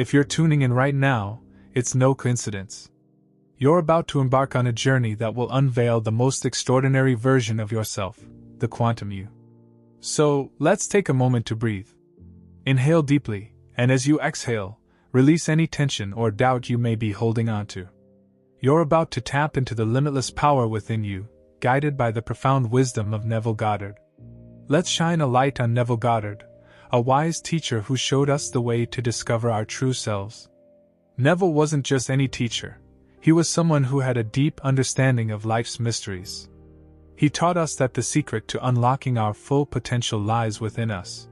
If you're tuning in right now, it's no coincidence. You're about to embark on a journey that will unveil the most extraordinary version of yourself, the quantum you. So, let's take a moment to breathe. Inhale deeply, and as you exhale, release any tension or doubt you may be holding on to. You're about to tap into the limitless power within you, guided by the profound wisdom of Neville Goddard. Let's shine a light on Neville Goddard, a wise teacher who showed us the way to discover our true selves. Neville wasn't just any teacher, he was someone who had a deep understanding of life's mysteries. He taught us that the secret to unlocking our full potential lies within us.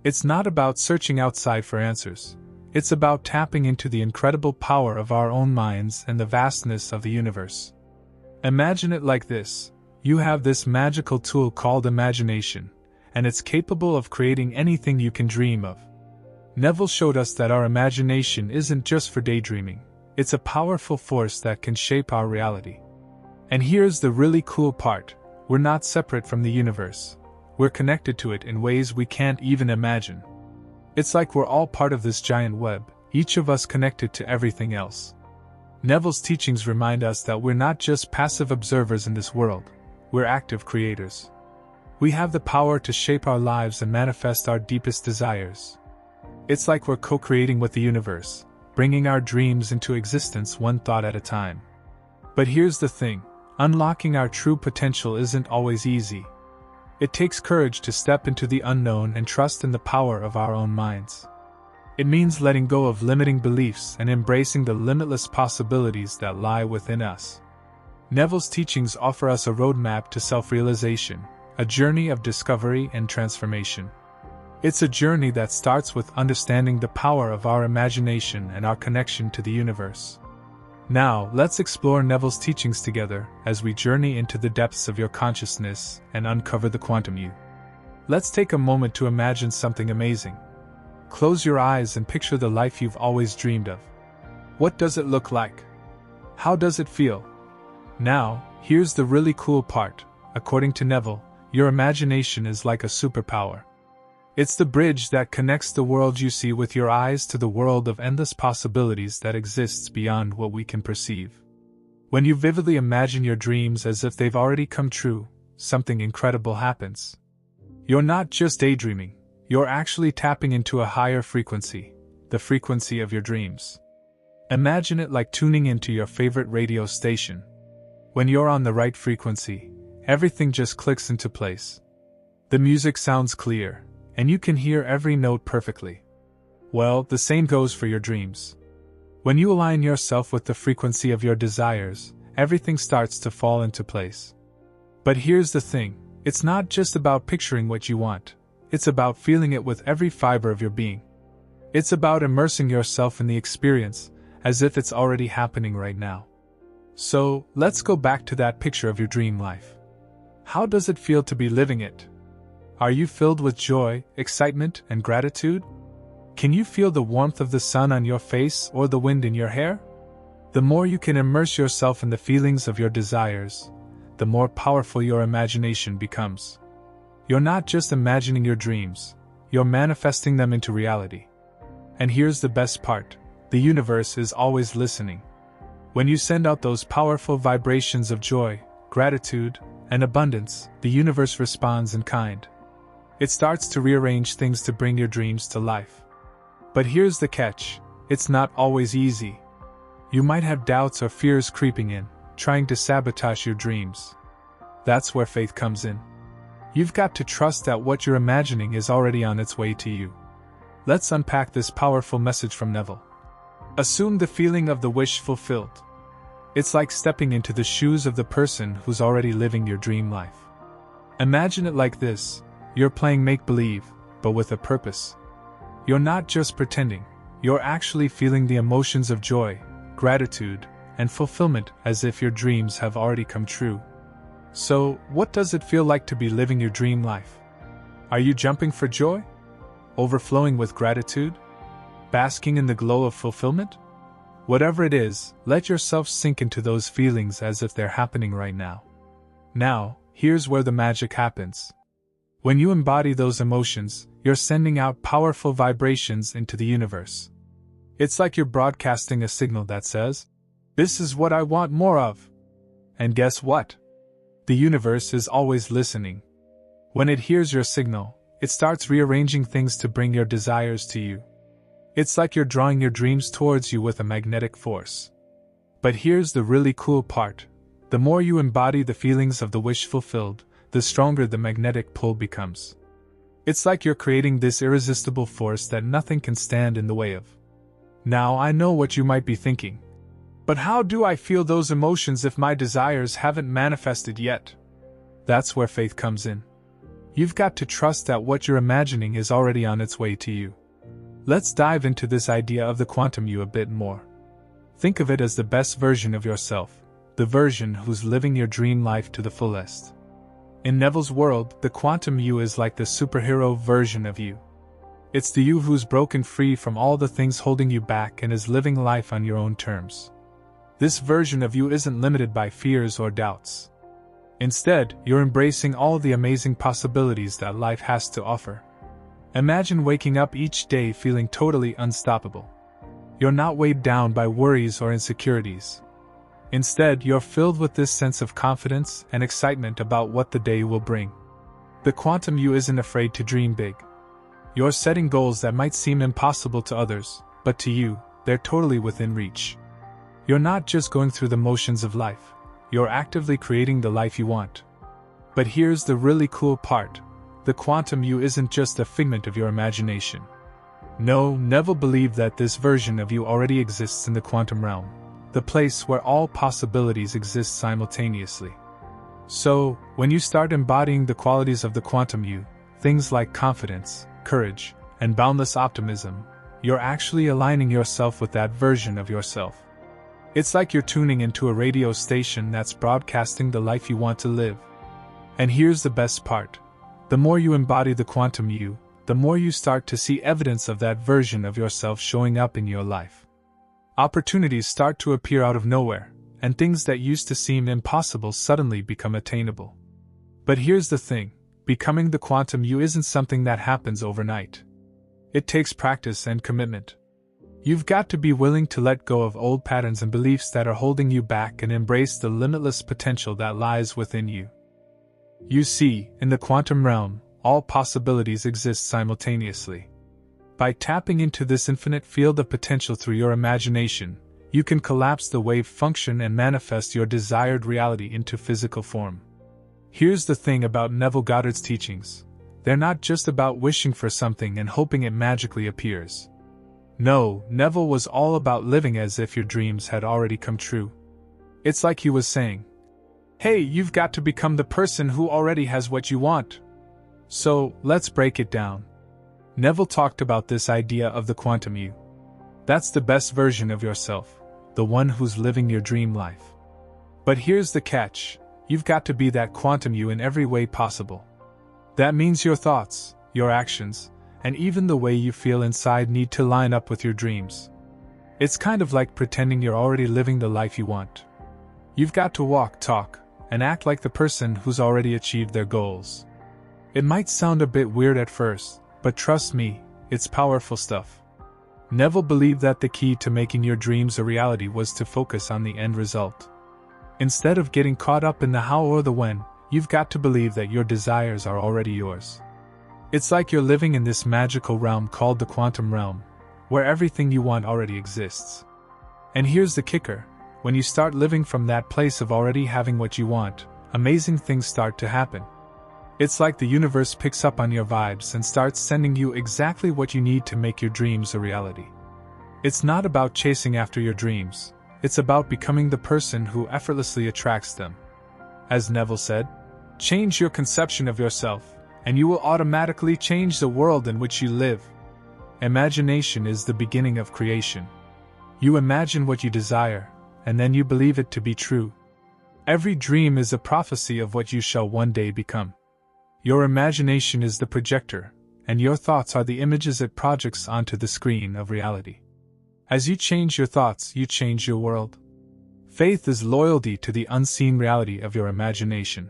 It's not about searching outside for answers. It's about tapping into the incredible power of our own minds and the vastness of the universe. Imagine it like this: you have this magical tool called imagination, and it's capable of creating anything you can dream of. Neville showed us that our imagination isn't just for daydreaming, it's a powerful force that can shape our reality. And here's the really cool part: we're not separate from the universe. We're connected to it in ways we can't even imagine. It's like we're all part of this giant web, each of us connected to everything else. Neville's teachings remind us that we're not just passive observers in this world, we're active creators. We have the power to shape our lives and manifest our deepest desires. It's like we're co-creating with the universe, bringing our dreams into existence one thought at a time. But here's the thing: unlocking our true potential isn't always easy. It takes courage to step into the unknown and trust in the power of our own minds. It means letting go of limiting beliefs and embracing the limitless possibilities that lie within us. Neville's teachings offer us a roadmap to self-realization, a journey of discovery and transformation. It's a journey that starts with understanding the power of our imagination and our connection to the universe. Now, let's explore Neville's teachings together as we journey into the depths of your consciousness and uncover the quantum you. Let's take a moment to imagine something amazing. Close your eyes and picture the life you've always dreamed of. What does it look like? How does it feel? Now, here's the really cool part. According to Neville, your imagination is like a superpower. It's the bridge that connects the world you see with your eyes to the world of endless possibilities that exists beyond what we can perceive. When you vividly imagine your dreams as if they've already come true, something incredible happens. You're not just daydreaming, you're actually tapping into a higher frequency, the frequency of your dreams. Imagine it like tuning into your favorite radio station. When you're on the right frequency, everything just clicks into place. The music sounds clear, and you can hear every note perfectly. Well, the same goes for your dreams. When you align yourself with the frequency of your desires, everything starts to fall into place. But here's the thing: it's not just about picturing what you want, it's about feeling it with every fiber of your being. It's about immersing yourself in the experience, as if it's already happening right now. So, let's go back to that picture of your dream life. How does it feel to be living it? Are you filled with joy, excitement, and gratitude? Can you feel the warmth of the sun on your face or the wind in your hair? The more you can immerse yourself in the feelings of your desires, the more powerful your imagination becomes. You're not just imagining your dreams, you're manifesting them into reality. And here's the best part: the universe is always listening. When you send out those powerful vibrations of joy, gratitude, and abundance, the universe responds in kind. It starts to rearrange things to bring your dreams to life. But here's the catch: it's not always easy. You might have doubts or fears creeping in, trying to sabotage your dreams. That's where faith comes in. You've got to trust that what you're imagining is already on its way to you. Let's unpack this powerful message from Neville. Assume the feeling of the wish fulfilled. It's like stepping into the shoes of the person who's already living your dream life. Imagine it like this: you're playing make-believe, but with a purpose. You're not just pretending, you're actually feeling the emotions of joy, gratitude, and fulfillment as if your dreams have already come true. So, what does it feel like to be living your dream life? Are you jumping for joy? Overflowing with gratitude? Basking in the glow of fulfillment? Whatever it is, let yourself sink into those feelings as if they're happening right now. Now, here's where the magic happens. When you embody those emotions, you're sending out powerful vibrations into the universe. It's like you're broadcasting a signal that says, "This is what I want more of." And guess what? The universe is always listening. When it hears your signal, it starts rearranging things to bring your desires to you. It's like you're drawing your dreams towards you with a magnetic force. But here's the really cool part. The more you embody the feelings of the wish fulfilled, the stronger the magnetic pull becomes. It's like you're creating this irresistible force that nothing can stand in the way of. Now I know what you might be thinking. But how do I feel those emotions if my desires haven't manifested yet? That's where faith comes in. You've got to trust that what you're imagining is already on its way to you. Let's dive into this idea of the quantum you a bit more. Think of it as the best version of yourself, the version who's living your dream life to the fullest. In Neville's world, the quantum you is like the superhero version of you. It's the you who's broken free from all the things holding you back and is living life on your own terms. This version of you isn't limited by fears or doubts. Instead, you're embracing all the amazing possibilities that life has to offer. Imagine waking up each day feeling totally unstoppable. You're not weighed down by worries or insecurities. Instead, you're filled with this sense of confidence and excitement about what the day will bring. The quantum you isn't afraid to dream big. You're setting goals that might seem impossible to others, but to you, they're totally within reach. You're not just going through the motions of life, you're actively creating the life you want. But here's the really cool part. The quantum you isn't just a figment of your imagination. No, Neville believed that this version of you already exists in the quantum realm, the place where all possibilities exist simultaneously. So, when you start embodying the qualities of the quantum you, things like confidence, courage, and boundless optimism, you're actually aligning yourself with that version of yourself. It's like you're tuning into a radio station that's broadcasting the life you want to live. And here's the best part. The more you embody the quantum you, the more you start to see evidence of that version of yourself showing up in your life. Opportunities start to appear out of nowhere, and things that used to seem impossible suddenly become attainable. But here's the thing, becoming the quantum you isn't something that happens overnight. It takes practice and commitment. You've got to be willing to let go of old patterns and beliefs that are holding you back and embrace the limitless potential that lies within you. You see, in the quantum realm, all possibilities exist simultaneously. By tapping into this infinite field of potential through your imagination, you can collapse the wave function and manifest your desired reality into physical form. Here's the thing about Neville Goddard's teachings. They're not just about wishing for something and hoping it magically appears. No, Neville was all about living as if your dreams had already come true. It's like he was saying, "Hey, you've got to become the person who already has what you want." So, let's break it down. Neville talked about this idea of the quantum you. That's the best version of yourself, the one who's living your dream life. But here's the catch, you've got to be that quantum you in every way possible. That means your thoughts, your actions, and even the way you feel inside need to line up with your dreams. It's kind of like pretending you're already living the life you want. You've got to walk, talk, and act like the person who's already achieved their goals. It might sound a bit weird at first, but trust me, it's powerful stuff. Neville believed that the key to making your dreams a reality was to focus on the end result. Instead of getting caught up in the how or the when, you've got to believe that your desires are already yours. It's like you're living in this magical realm called the quantum realm, where everything you want already exists. And here's the kicker, when you start living from that place of already having what you want, amazing things start to happen. It's like the universe picks up on your vibes and starts sending you exactly what you need to make your dreams a reality. It's not about chasing after your dreams, it's about becoming the person who effortlessly attracts them. As Neville said, change your conception of yourself, and you will automatically change the world in which you live. Imagination is the beginning of creation. You imagine what you desire, and then you believe it to be true. Every dream is a prophecy of what you shall one day become. Your imagination is the projector, and your thoughts are the images it projects onto the screen of reality. As you change your thoughts, you change your world. Faith is loyalty to the unseen reality of your imagination.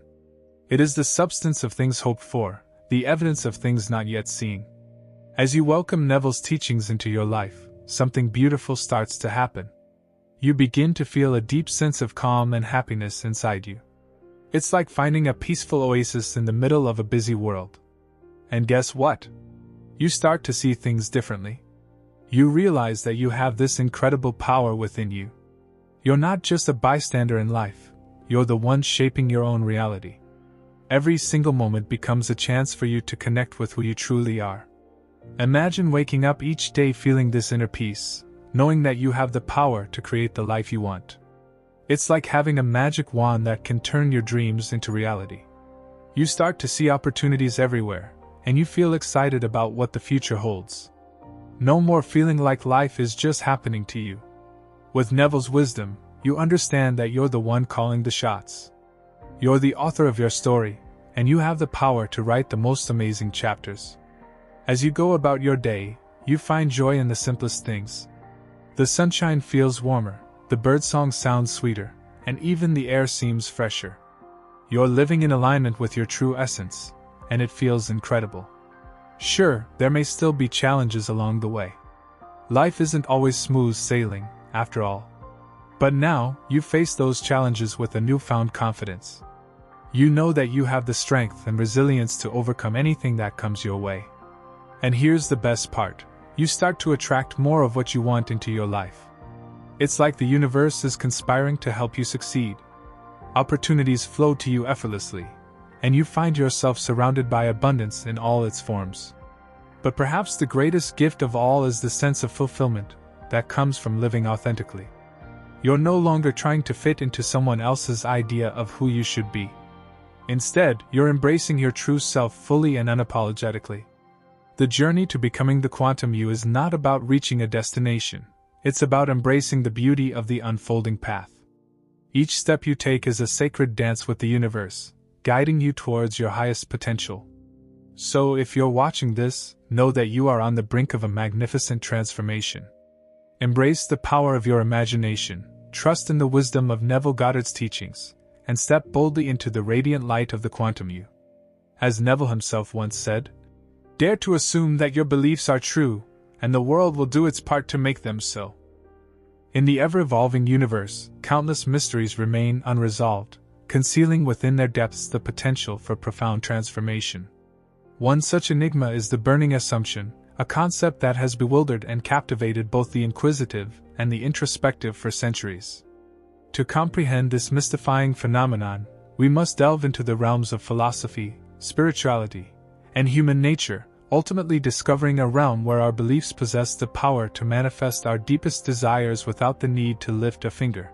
It is the substance of things hoped for, the evidence of things not yet seen. As you welcome Neville's teachings into your life, something beautiful starts to happen. You begin to feel a deep sense of calm and happiness inside you. It's like finding a peaceful oasis in the middle of a busy world. And guess what? You start to see things differently. You realize that you have this incredible power within you. You're not just a bystander in life, you're the one shaping your own reality. Every single moment becomes a chance for you to connect with who you truly are. Imagine waking up each day feeling this inner peace, knowing that you have the power to create the life you want. It's like having a magic wand that can turn your dreams into reality. You start to see opportunities everywhere, and you feel excited about what the future holds. No more feeling like life is just happening to you. With Neville's wisdom, you understand that you're the one calling the shots. You're the author of your story, and you have the power to write the most amazing chapters. As you go about your day, you find joy in the simplest things. The sunshine feels warmer, the birdsong sounds sweeter, and even the air seems fresher. You're living in alignment with your true essence, and it feels incredible. Sure, there may still be challenges along the way. Life isn't always smooth sailing, after all. But now, you face those challenges with a newfound confidence. You know that you have the strength and resilience to overcome anything that comes your way. And here's the best part. You start to attract more of what you want into your life. It's like the universe is conspiring to help you succeed. Opportunities flow to you effortlessly, and you find yourself surrounded by abundance in all its forms. But perhaps the greatest gift of all is the sense of fulfillment that comes from living authentically. You're no longer trying to fit into someone else's idea of who you should be. Instead, you're embracing your true self fully and unapologetically. The journey to becoming the quantum you is not about reaching a destination. It's about embracing the beauty of the unfolding path. Each step you take is a sacred dance with the universe, guiding you towards your highest potential. So if you're watching this, know that you are on the brink of a magnificent transformation. Embrace the power of your imagination, trust in the wisdom of Neville Goddard's teachings, and step boldly into the radiant light of the quantum you. As Neville himself once said, "Dare to assume that your beliefs are true, and the world will do its part to make them so." In the ever-evolving universe, countless mysteries remain unresolved, concealing within their depths the potential for profound transformation. One such enigma is the burning assumption, a concept that has bewildered and captivated both the inquisitive and the introspective for centuries. To comprehend this mystifying phenomenon, we must delve into the realms of philosophy, spirituality, and human nature, ultimately discovering a realm where our beliefs possess the power to manifest our deepest desires without the need to lift a finger.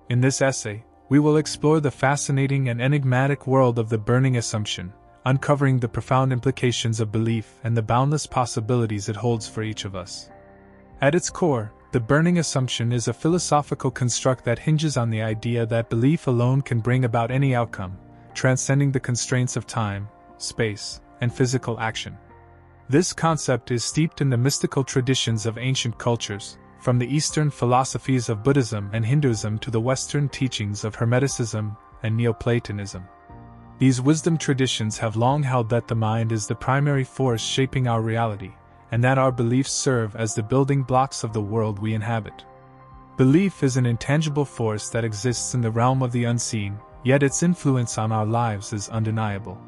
In this essay, we will explore the fascinating and enigmatic world of the burning assumption, uncovering the profound implications of belief and the boundless possibilities it holds for each of us. At its core, the burning assumption is a philosophical construct that hinges on the idea that belief alone can bring about any outcome, transcending the constraints of time, space, and physical action. This concept is steeped in the mystical traditions of ancient cultures, from the Eastern philosophies of Buddhism and Hinduism to the Western teachings of Hermeticism and Neoplatonism. These wisdom traditions have long held that the mind is the primary force shaping our reality, and that our beliefs serve as the building blocks of the world we inhabit. Belief is an intangible force that exists in the realm of the unseen, yet its influence on our lives is undeniable.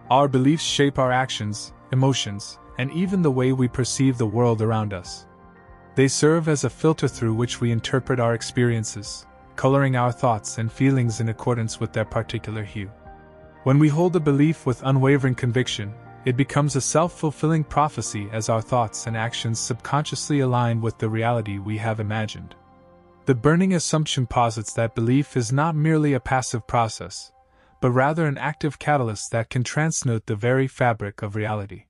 Our beliefs shape our actions, emotions, and even the way we perceive the world around us. They serve as a filter through which we interpret our experiences, coloring our thoughts and feelings in accordance with their particular hue. When we hold a belief with unwavering conviction, it becomes a self-fulfilling prophecy as our thoughts and actions subconsciously align with the reality we have imagined. The burning assumption posits that belief is not merely a passive process, but rather an active catalyst that can transmute the very fabric of reality.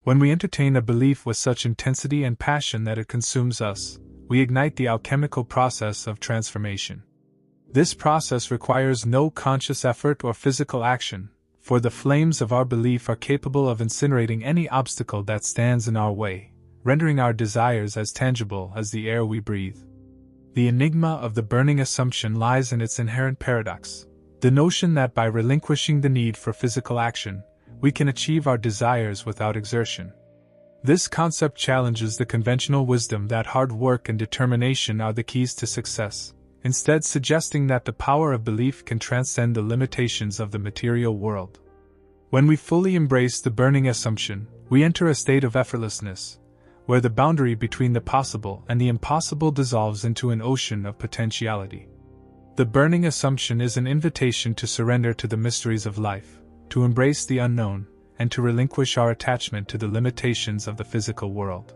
When we entertain a belief with such intensity and passion that it consumes us, we ignite the alchemical process of transformation. This process requires no conscious effort or physical action, for the flames of our belief are capable of incinerating any obstacle that stands in our way, rendering our desires as tangible as the air we breathe. The enigma of the burning assumption lies in its inherent paradox. The notion that by relinquishing the need for physical action, we can achieve our desires without exertion. This concept challenges the conventional wisdom that hard work and determination are the keys to success, instead suggesting that the power of belief can transcend the limitations of the material world. When we fully embrace the burning assumption, we enter a state of effortlessness, where the boundary between the possible and the impossible dissolves into an ocean of potentiality. The burning assumption is an invitation to surrender to the mysteries of life, to embrace the unknown, and to relinquish our attachment to the limitations of the physical world.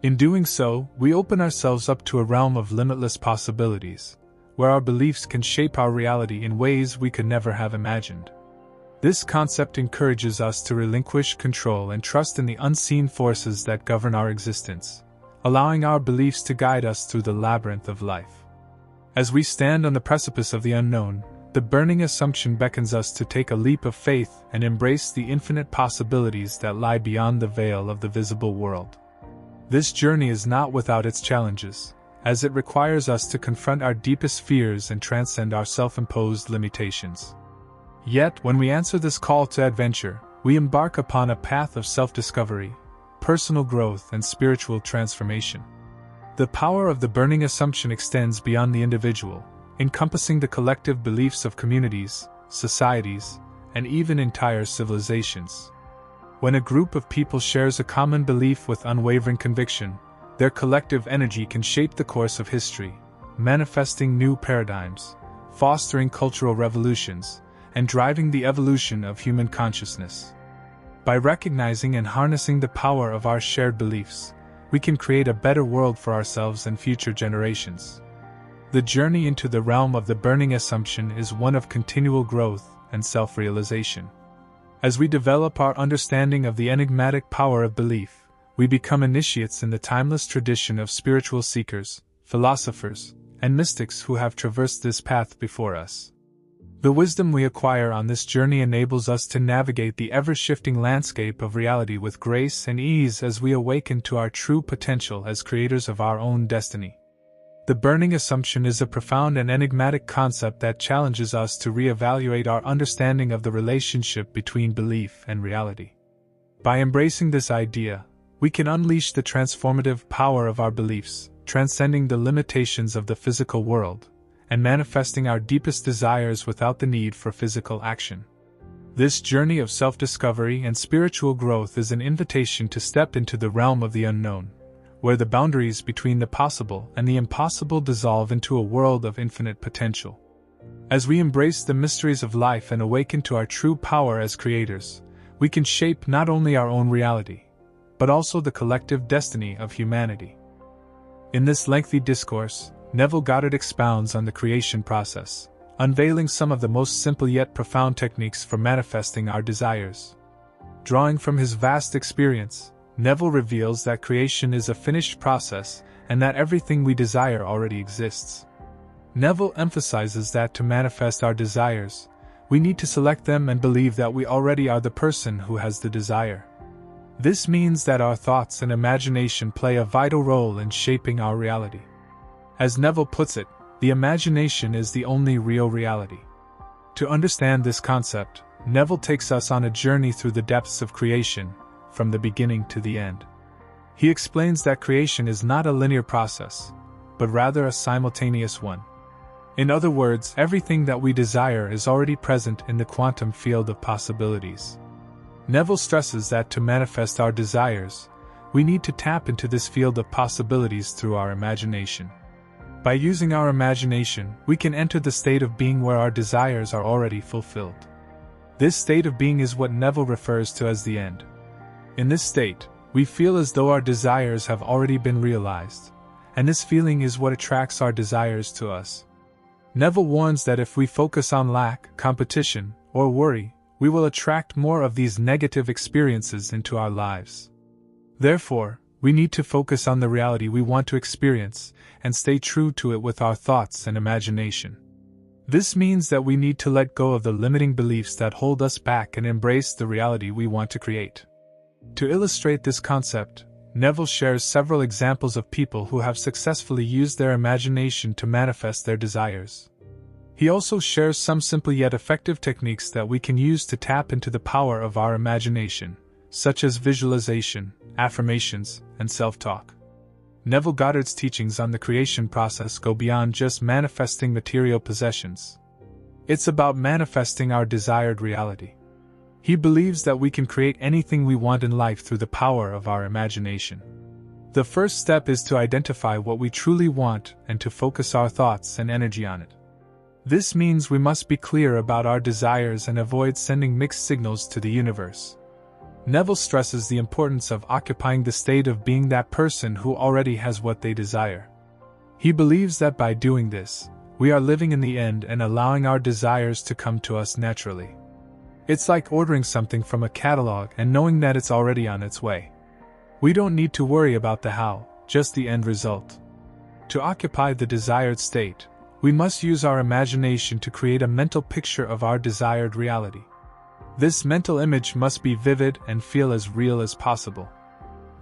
In doing so, we open ourselves up to a realm of limitless possibilities, where our beliefs can shape our reality in ways we could never have imagined. This concept encourages us to relinquish control and trust in the unseen forces that govern our existence, allowing our beliefs to guide us through the labyrinth of life. As we stand on the precipice of the unknown, the burning assumption beckons us to take a leap of faith and embrace the infinite possibilities that lie beyond the veil of the visible world. This journey is not without its challenges, as it requires us to confront our deepest fears and transcend our self-imposed limitations. Yet, when we answer this call to adventure, we embark upon a path of self-discovery, personal growth, and spiritual transformation. The power of the burning assumption extends beyond the individual, encompassing the collective beliefs of communities, societies, and even entire civilizations. When a group of people shares a common belief with unwavering conviction, their collective energy can shape the course of history, manifesting new paradigms, fostering cultural revolutions, and driving the evolution of human consciousness. By recognizing and harnessing the power of our shared beliefs, we can create a better world for ourselves and future generations. The journey into the realm of the burning assumption is one of continual growth and self-realization. As we develop our understanding of the enigmatic power of belief, we become initiates in the timeless tradition of spiritual seekers, philosophers, and mystics who have traversed this path before us. The wisdom we acquire on this journey enables us to navigate the ever-shifting landscape of reality with grace and ease as we awaken to our true potential as creators of our own destiny. The burning assumption is a profound and enigmatic concept that challenges us to reevaluate our understanding of the relationship between belief and reality. By embracing this idea, we can unleash the transformative power of our beliefs, transcending the limitations of the physical world, and manifesting our deepest desires without the need for physical action. This journey of self-discovery and spiritual growth is an invitation to step into the realm of the unknown, where the boundaries between the possible and the impossible dissolve into a world of infinite potential. As we embrace the mysteries of life and awaken to our true power as creators, we can shape not only our own reality, but also the collective destiny of humanity. In this lengthy discourse, Neville Goddard expounds on the creation process, unveiling some of the most simple yet profound techniques for manifesting our desires. Drawing from his vast experience, Neville reveals that creation is a finished process and that everything we desire already exists. Neville emphasizes that to manifest our desires, we need to select them and believe that we already are the person who has the desire. This means that our thoughts and imagination play a vital role in shaping our reality. As Neville puts it, the imagination is the only real reality. To understand this concept, Neville takes us on a journey through the depths of creation, from the beginning to the end. He explains that creation is not a linear process, but rather a simultaneous one. In other words, everything that we desire is already present in the quantum field of possibilities. Neville stresses that to manifest our desires, we need to tap into this field of possibilities through our imagination. By using our imagination, we can enter the state of being where our desires are already fulfilled. This state of being is what Neville refers to as the end. In this state, we feel as though our desires have already been realized, and this feeling is what attracts our desires to us. Neville warns that if we focus on lack, competition, or worry, we will attract more of these negative experiences into our lives. Therefore, we need to focus on the reality we want to experience and stay true to it with our thoughts and imagination. This means that we need to let go of the limiting beliefs that hold us back and embrace the reality we want to create. To illustrate this concept, Neville shares several examples of people who have successfully used their imagination to manifest their desires. He also shares some simple yet effective techniques that we can use to tap into the power of our imagination, such as visualization, affirmations, and self-talk. Neville Goddard's teachings on the creation process go beyond just manifesting material possessions. It's about manifesting our desired reality. He believes that we can create anything we want in life through the power of our imagination. The first step is to identify what we truly want and to focus our thoughts and energy on it. This means we must be clear about our desires and avoid sending mixed signals to the universe. Neville stresses the importance of occupying the state of being that person who already has what they desire. He believes that by doing this, we are living in the end and allowing our desires to come to us naturally. It's like ordering something from a catalog and knowing that it's already on its way. We don't need to worry about the how, just the end result. To occupy the desired state, we must use our imagination to create a mental picture of our desired reality. This mental image must be vivid and feel as real as possible.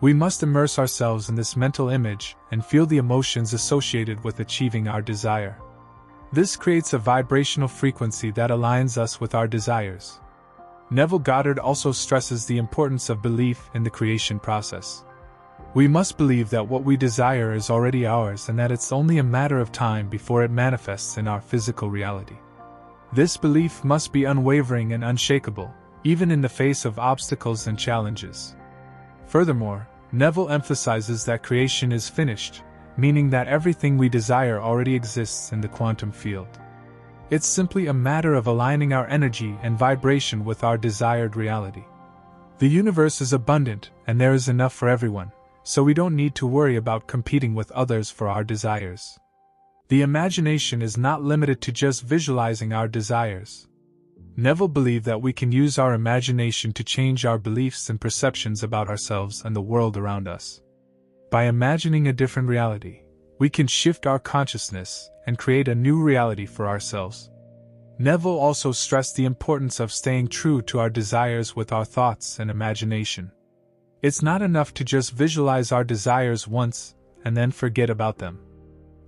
We must immerse ourselves in this mental image and feel the emotions associated with achieving our desire. This creates a vibrational frequency that aligns us with our desires. Neville Goddard also stresses the importance of belief in the creation process. We must believe that what we desire is already ours and that it's only a matter of time before it manifests in our physical reality. This belief must be unwavering and unshakable, even in the face of obstacles and challenges. Furthermore, Neville emphasizes that creation is finished, meaning that everything we desire already exists in the quantum field. It's simply a matter of aligning our energy and vibration with our desired reality. The universe is abundant and there is enough for everyone, so we don't need to worry about competing with others for our desires. The imagination is not limited to just visualizing our desires. Neville believed that we can use our imagination to change our beliefs and perceptions about ourselves and the world around us. By imagining a different reality, we can shift our consciousness and create a new reality for ourselves. Neville also stressed the importance of staying true to our desires with our thoughts and imagination. It's not enough to just visualize our desires once and then forget about them.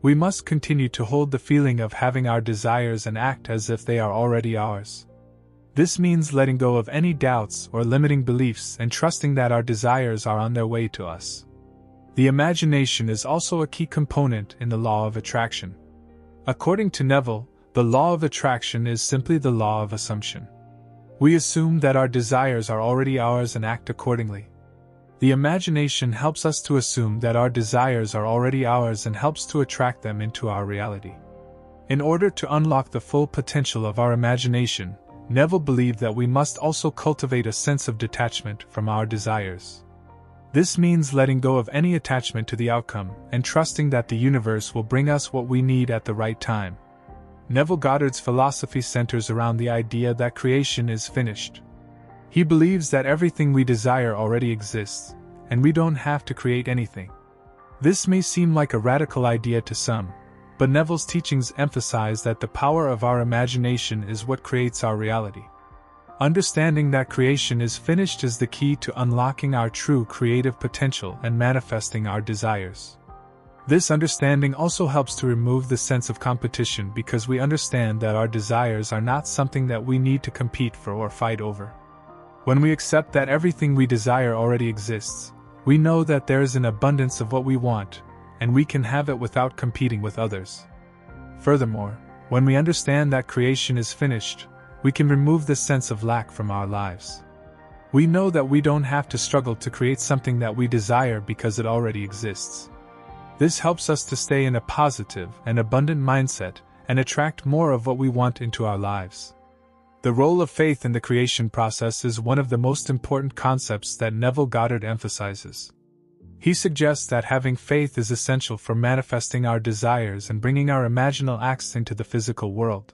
We must continue to hold the feeling of having our desires and act as if they are already ours. This means letting go of any doubts or limiting beliefs and trusting that our desires are on their way to us. The imagination is also a key component in the law of attraction. According to Neville, the law of attraction is simply the law of assumption. We assume that our desires are already ours and act accordingly. The imagination helps us to assume that our desires are already ours and helps to attract them into our reality. In order to unlock the full potential of our imagination, Neville believed that we must also cultivate a sense of detachment from our desires. This means letting go of any attachment to the outcome and trusting that the universe will bring us what we need at the right time. Neville Goddard's philosophy centers around the idea that creation is finished. He believes that everything we desire already exists, and we don't have to create anything. This may seem like a radical idea to some, but Neville's teachings emphasize that the power of our imagination is what creates our reality. Understanding that creation is finished is the key to unlocking our true creative potential and manifesting our desires. This understanding also helps to remove the sense of competition because we understand that our desires are not something that we need to compete for or fight over. When we accept that everything we desire already exists, we know that there is an abundance of what we want, and we can have it without competing with others. Furthermore, when we understand that creation is finished, we can remove the sense of lack from our lives. We know that we don't have to struggle to create something that we desire because it already exists. This helps us to stay in a positive and abundant mindset and attract more of what we want into our lives. The role of faith in the creation process is one of the most important concepts that Neville Goddard emphasizes. He suggests that having faith is essential for manifesting our desires and bringing our imaginal acts into the physical world.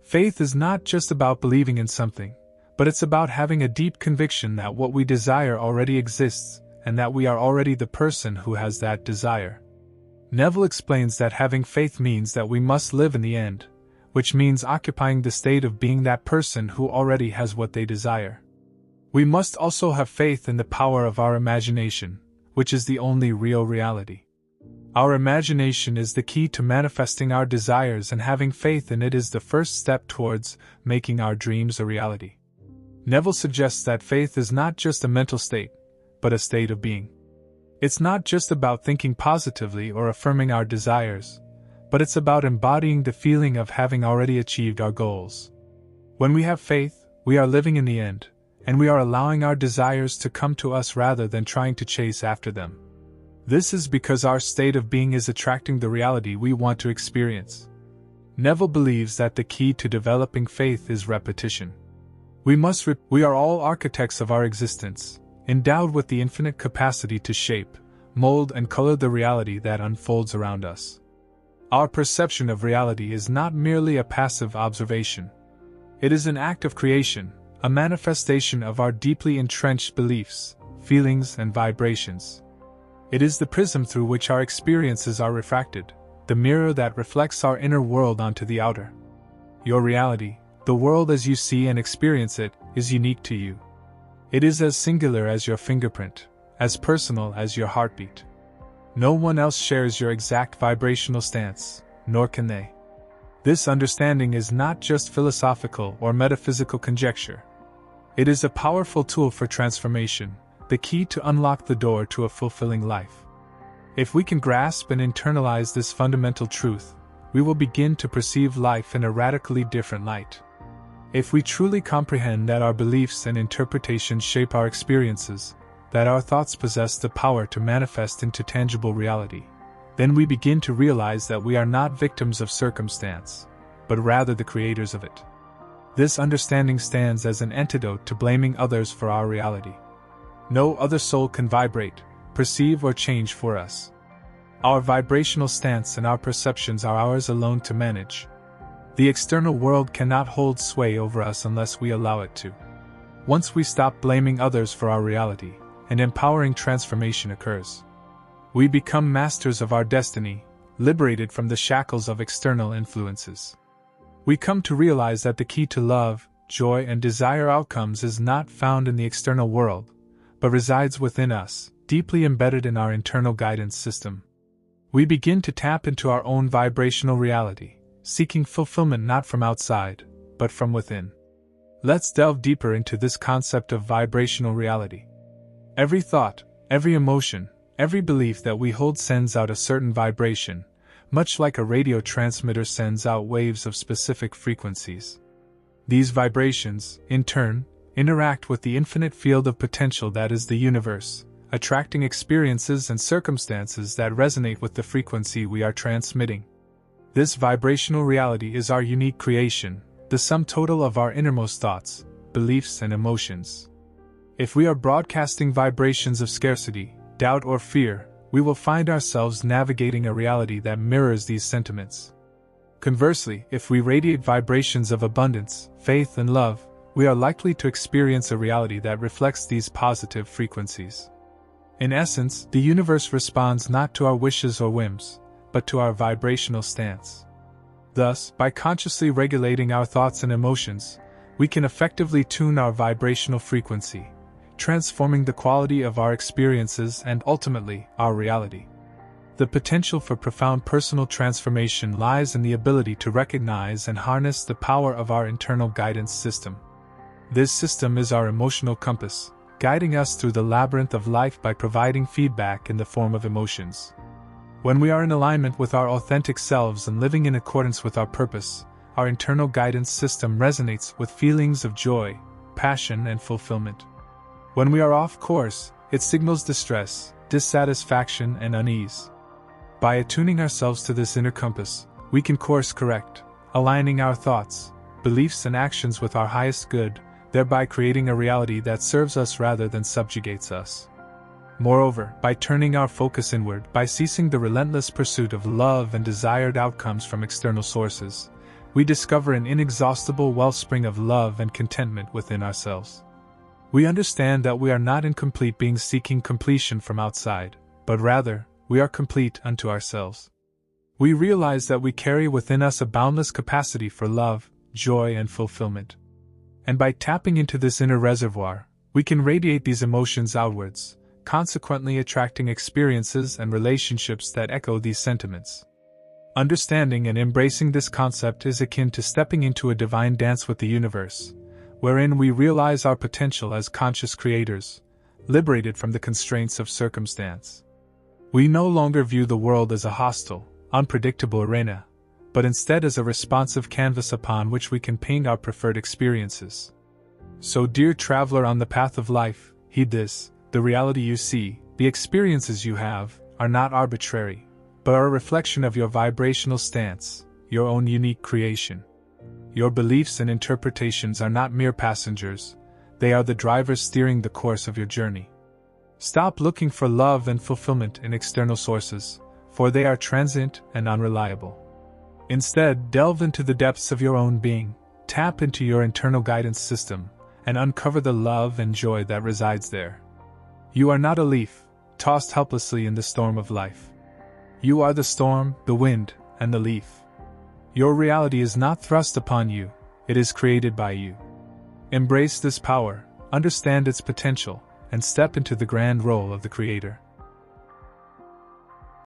Faith is not just about believing in something, but it's about having a deep conviction that what we desire already exists and that we are already the person who has that desire. Neville explains that having faith means that we must live in the end, which means occupying the state of being that person who already has what they desire. We must also have faith in the power of our imagination, which is the only real reality. Our imagination is the key to manifesting our desires, and having faith in it is the first step towards making our dreams a reality. Neville suggests that faith is not just a mental state, but a state of being. It's not just about thinking positively or affirming our desires, but it's about embodying the feeling of having already achieved our goals. When we have faith, we are living in the end, and we are allowing our desires to come to us rather than trying to chase after them. This is because our state of being is attracting the reality we want to experience. Neville believes that the key to developing faith is repetition. We are all architects of our existence, endowed with the infinite capacity to shape, mold, and color the reality that unfolds around us. Our perception of reality is not merely a passive observation. It is an act of creation, a manifestation of our deeply entrenched beliefs, feelings, and vibrations. It is the prism through which our experiences are refracted, the mirror that reflects our inner world onto the outer. Your reality, the world as you see and experience it, is unique to you. It is as singular as your fingerprint, as personal as your heartbeat. No one else shares your exact vibrational stance, nor can they. This understanding is not just philosophical or metaphysical conjecture. It is a powerful tool for transformation, the key to unlock the door to a fulfilling life. If we can grasp and internalize this fundamental truth, we will begin to perceive life in a radically different light. If we truly comprehend that our beliefs and interpretations shape our experiences, that our thoughts possess the power to manifest into tangible reality, then we begin to realize that we are not victims of circumstance, but rather the creators of it. This understanding stands as an antidote to blaming others for our reality. No other soul can vibrate, perceive, or change for us. Our vibrational stance and our perceptions are ours alone to manage. The external world cannot hold sway over us unless we allow it to. Once we stop blaming others for our reality, an empowering transformation occurs. We become masters of our destiny, liberated from the shackles of external influences. We come to realize that the key to love, joy, and desire outcomes is not found in the external world, but resides within us, deeply embedded in our internal guidance system. We begin to tap into our own vibrational reality, seeking fulfillment not from outside, but from within. Let's delve deeper into this concept of vibrational reality. Every thought, every emotion, every belief that we hold sends out a certain vibration, much like a radio transmitter sends out waves of specific frequencies. These vibrations, in turn, interact with the infinite field of potential that is the universe, attracting experiences and circumstances that resonate with the frequency we are transmitting. This vibrational reality is our unique creation, the sum total of our innermost thoughts, beliefs, and emotions. If we are broadcasting vibrations of scarcity, doubt, or fear, we will find ourselves navigating a reality that mirrors these sentiments. Conversely, if we radiate vibrations of abundance, faith, and love, we are likely to experience a reality that reflects these positive frequencies. In essence, the universe responds not to our wishes or whims, but to our vibrational stance. Thus, by consciously regulating our thoughts and emotions, we can effectively tune our vibrational frequency, transforming the quality of our experiences and ultimately, our reality. The potential for profound personal transformation lies in the ability to recognize and harness the power of our internal guidance system. This system is our emotional compass, guiding us through the labyrinth of life by providing feedback in the form of emotions. When we are in alignment with our authentic selves and living in accordance with our purpose, our internal guidance system resonates with feelings of joy, passion, and fulfillment. When we are off course, it signals distress, dissatisfaction, and unease. By attuning ourselves to this inner compass, we can course correct, aligning our thoughts, beliefs, and actions with our highest good, thereby creating a reality that serves us rather than subjugates us. Moreover, by turning our focus inward, by ceasing the relentless pursuit of love and desired outcomes from external sources, we discover an inexhaustible wellspring of love and contentment within ourselves. We understand that we are not incomplete beings seeking completion from outside, but rather, we are complete unto ourselves. We realize that we carry within us a boundless capacity for love, joy, and fulfillment. And by tapping into this inner reservoir, we can radiate these emotions outwards, consequently attracting experiences and relationships that echo these sentiments. Understanding and embracing this concept is akin to stepping into a divine dance with the universe, wherein we realize our potential as conscious creators, liberated from the constraints of circumstance. We no longer view the world as a hostile, unpredictable arena, but instead as a responsive canvas upon which we can paint our preferred experiences. So, dear traveler on the path of life, heed this: the reality you see, the experiences you have, are not arbitrary, but are a reflection of your vibrational stance, your own unique creation. Your beliefs and interpretations are not mere passengers, they are the drivers steering the course of your journey. Stop looking for love and fulfillment in external sources, for they are transient and unreliable. Instead, delve into the depths of your own being, tap into your internal guidance system, and uncover the love and joy that resides there. You are not a leaf, tossed helplessly in the storm of life. You are the storm, the wind, and the leaf. Your reality is not thrust upon you, it is created by you. Embrace this power, understand its potential, and step into the grand role of the Creator.